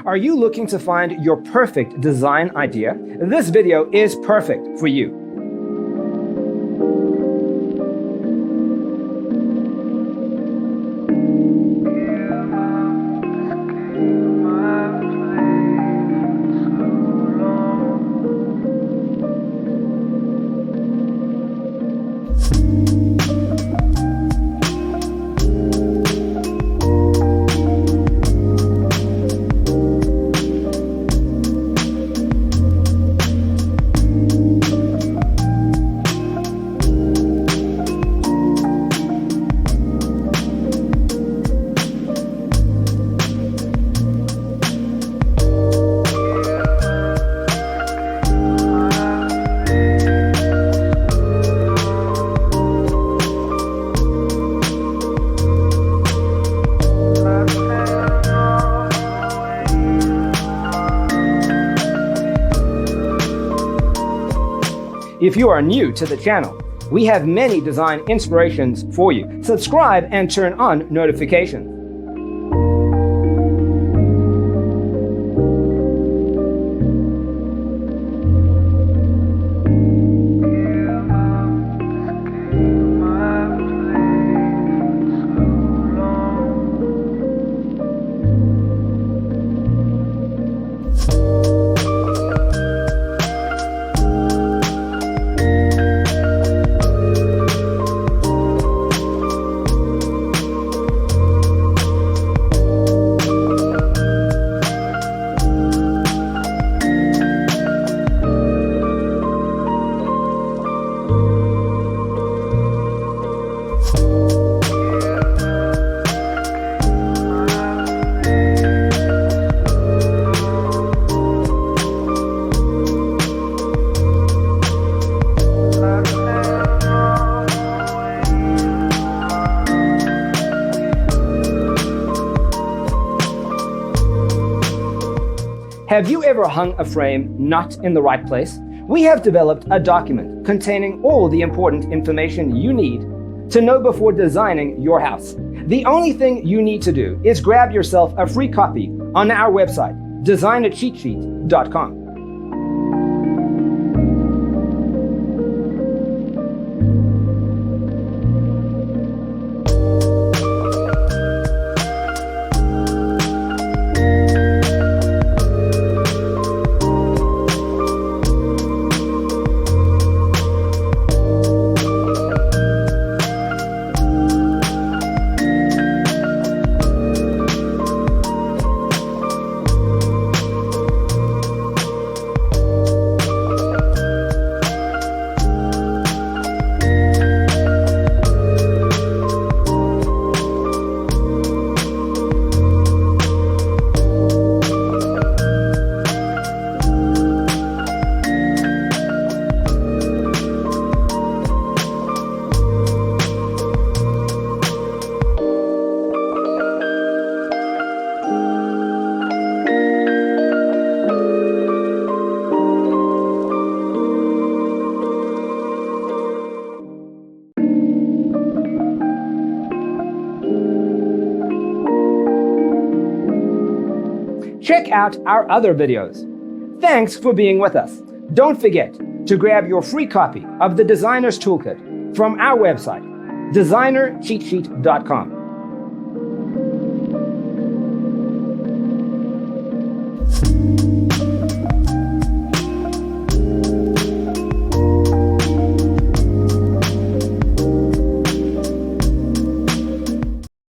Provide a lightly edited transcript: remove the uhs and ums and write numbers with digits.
Are you looking to find your perfect design idea? This video is perfect for you. If you are new to the channel, we have many design inspirations for you. Subscribe and turn on notifications. Have you ever hung a frame not in the right place? We have developed a document containing all the important information you need to know before designing your house. The only thing you need to do is grab yourself a free copy on our website, designercheatsheet.com. Check out our other videos. Thanks for being with us. Don't forget to grab your free copy of the Designer's Toolkit from our website, designercheatsheet.com.